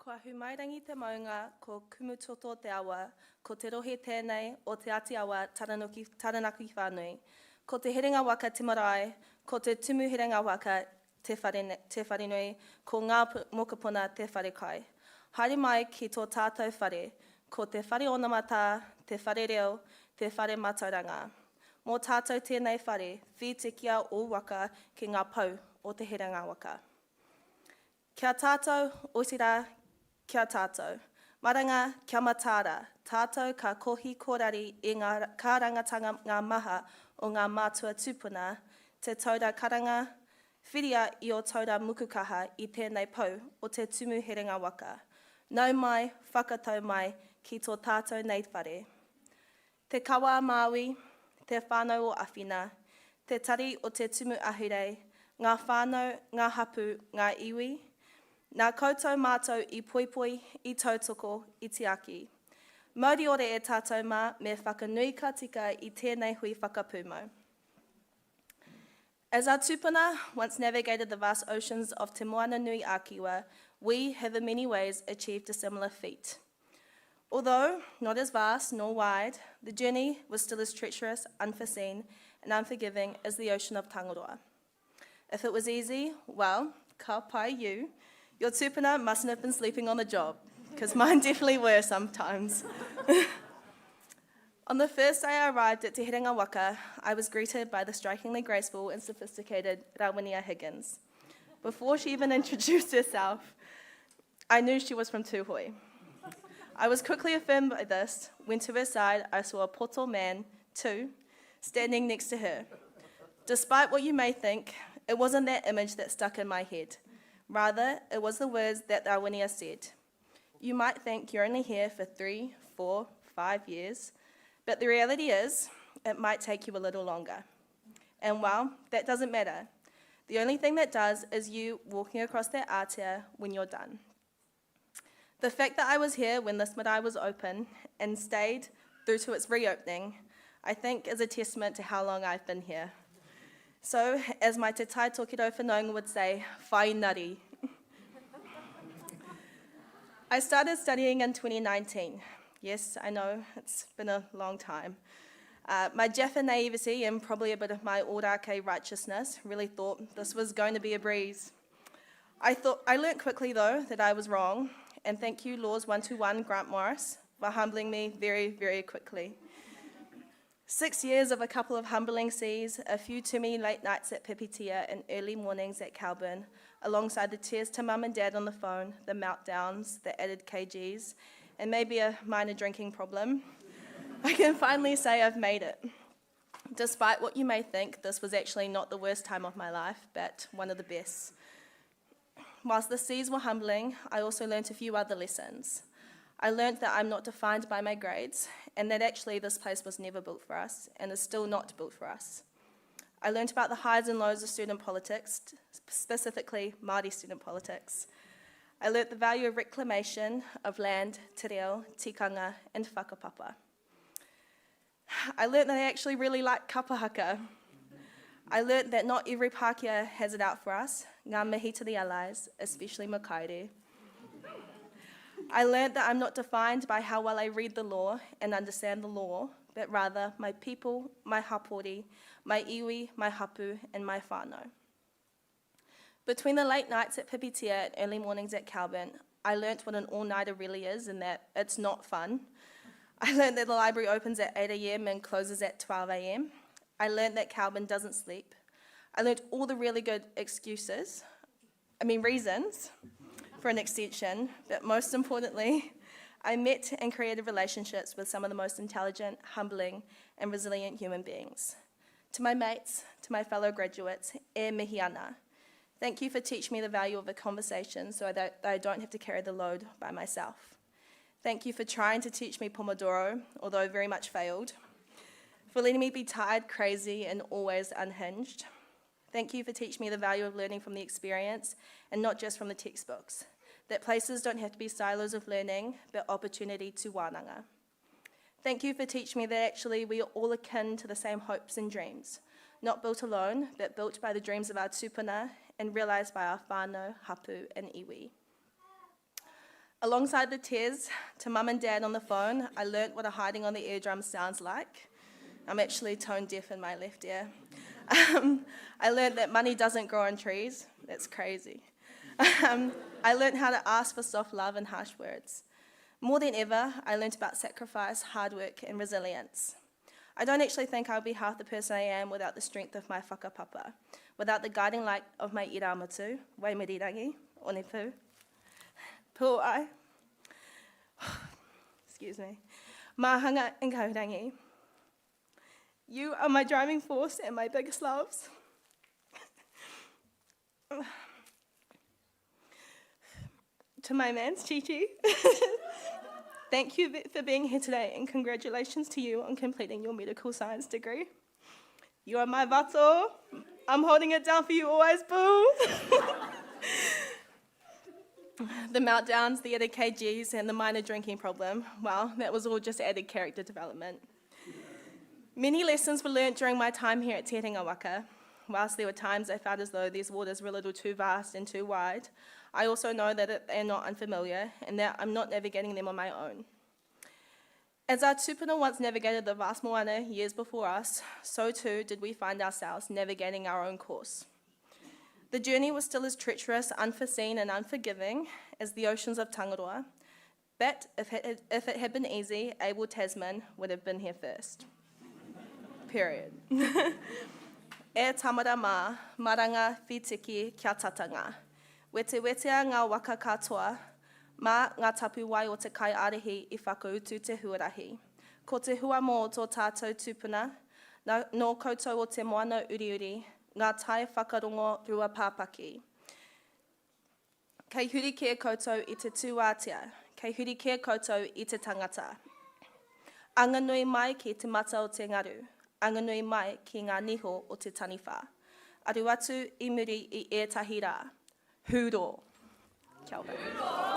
Kua humairangi te maunga, ko kumutoto te awa, ko te rohe tēnei o te ati awa taranaki whānui, ko te herenga waka te marae, ko te tumu herenga waka te wharenui, ko ngā mokopuna te wharekai. Haere mai ki tō tātou whare, ko te whare onamata, te whare reo, te whare matauranga. Mō tātou tēnei whare, whi te kia o waka ki ngā pau o te herenga waka. Kia tātou, oitira, kia tātou. Maranga, kia matāra, tātou ka kohi kōrari i ngā kārangatanga ngā maha o ngā mātua tūpuna, te taura karanga, whiria i o taura mukukaha i tēnei pau o te tumu herenga waka. Nau mai, whakatau mai ki tō tātou nei whare. Te kawa Māui, te whānau o Awhina, te tari o te tumu ahurei, ngā whānau, ngā hapu, ngā iwi, nā koutou mātou i poipoi, i tautoko, i te aki. Mauri ore e tātou mā me whakanui ka tika i tēnei Hui Whakapūmau. As our tūpuna once navigated the vast oceans of Te Moana Nui Ākiwa, we have in many ways achieved a similar feat. Although not as vast nor wide, the journey was still as treacherous, unforeseen, and unforgiving as the ocean of Tangaroa. If it was easy, well, ka pai you, your tūpuna mustn't have been sleeping on the job, because mine definitely were sometimes. On the first day I arrived at Te Herenga Waka, I was greeted by the strikingly graceful and sophisticated Rawinia Higgins. Before she even introduced herself, I knew she was from Tūhoi. I was quickly affirmed by this when to her side I saw a poto man, too, standing next to her. Despite what you may think, it wasn't that image that stuck in my head. Rather, it was the words that Rawinia said. You might think you're only here for 3, 4, 5 years, but the reality is, it might take you a little longer. And well, that doesn't matter. The only thing that does is you walking across that ātea when you're done. The fact that I was here when this marae was open and stayed through to its reopening, I think is a testament to how long I've been here. So, as my te tai tōkiro whanaunga would say, whai nari. I started studying in 2019. Yes, I know, it's been a long time. My Jaffa naivety and probably a bit of my ōrākei righteousness really thought this was going to be a breeze. I learnt quickly, though, that I was wrong, and thank you, Laws 121 Grant Morris, for humbling me very, very quickly. 6 years of a couple of humbling seas, a few too many late nights at Pipitia and early mornings at Calburn, alongside the tears to mum and dad on the phone, the meltdowns, the added kgs, and maybe a minor drinking problem, I can finally say I've made it. Despite what you may think, this was actually not the worst time of my life, but one of the best. Whilst the seas were humbling, I also learnt a few other lessons. I learnt that I'm not defined by my grades, and that actually this place was never built for us, and is still not built for us. I learnt about the highs and lows of student politics, specifically Māori student politics. I learnt the value of reclamation of land, te reo, tikanga, and whakapapa. I learnt that I actually really like kapahaka. I learnt that not every Pākehā has it out for us, ngā mihi to the allies, especially Makaere. I learnt that I'm not defined by how well I read the law and understand the law, but rather my people, my hapori, my iwi, my hapu, and my whānau. Between the late nights at Pipitia and early mornings at Calburn, I learnt what an all-nighter really is and that it's not fun. I learnt that the library opens at 8 a.m. and closes at 12 a.m. I learnt that Calburn doesn't sleep. I learnt all the really good reasons for an extension, but most importantly, I met and created relationships with some of the most intelligent, humbling, and resilient human beings. To my mates, to my fellow graduates, e mihi ana. Thank you for teaching me the value of a conversation so that I don't have to carry the load by myself. Thank you for trying to teach me Pomodoro, although very much failed. For letting me be tired, crazy, and always unhinged. Thank you for teaching me the value of learning from the experience and not just from the textbooks. That places don't have to be silos of learning, but opportunity to wānanga. Thank you for teaching me that actually we are all akin to the same hopes and dreams, not built alone, but built by the dreams of our tūpuna and realised by our whānau, hapu, and iwi. Alongside the tears to mum and dad on the phone, I learnt what a hiding on the eardrum sounds like. I'm actually tone deaf in my left ear. I learnt that money doesn't grow on trees. That's crazy. I learnt how to ask for soft love and harsh words. More than ever, I learnt about sacrifice, hard work, and resilience. I don't actually think I'll be half the person I am without the strength of my whakapapa, without the guiding light of my iramutu, waimirirangi, onepu, pu'ai, excuse me, mahanga and kaurangi. You are my driving force and my biggest loves. To my mans, Chi-Chi, thank you for being here today, and congratulations to you on completing your medical science degree. You are my vato. I'm holding it down for you always, boo. The meltdowns, the added kgs, and the minor drinking problem, well, that was all just added character development. Many lessons were learnt during my time here at Te Ringa Waka. Whilst there were times I felt as though these waters were a little too vast and too wide, I also know that they're not unfamiliar and that I'm not navigating them on my own. As our tupuna once navigated the vast moana years before us, so too did we find ourselves navigating our own course. The journey was still as treacherous, unforeseen and unforgiving as the oceans of Tangaroa, but if it had been easy, Abel Tasman would have been here first. Period. E tamara mā, maranga whitiki kia tatanga. Wete wetea ngā waka katoa, mā ngā tapu wai o te kai arihi I whakautu te huarahi. Ko te hua mō tō tātou tupuna, no koutou o te moana uriuri, ngā tai whakarongo rua pāpaki. Kei huri kia koutou I te tūātia, kei huri kia koutou I te tangata. Anganui mai ki te mata o te ngaru, anganui mai ki ngā niho o te taniwha. Aru atu I muri I ētahi rā. Hūro. Kia ora.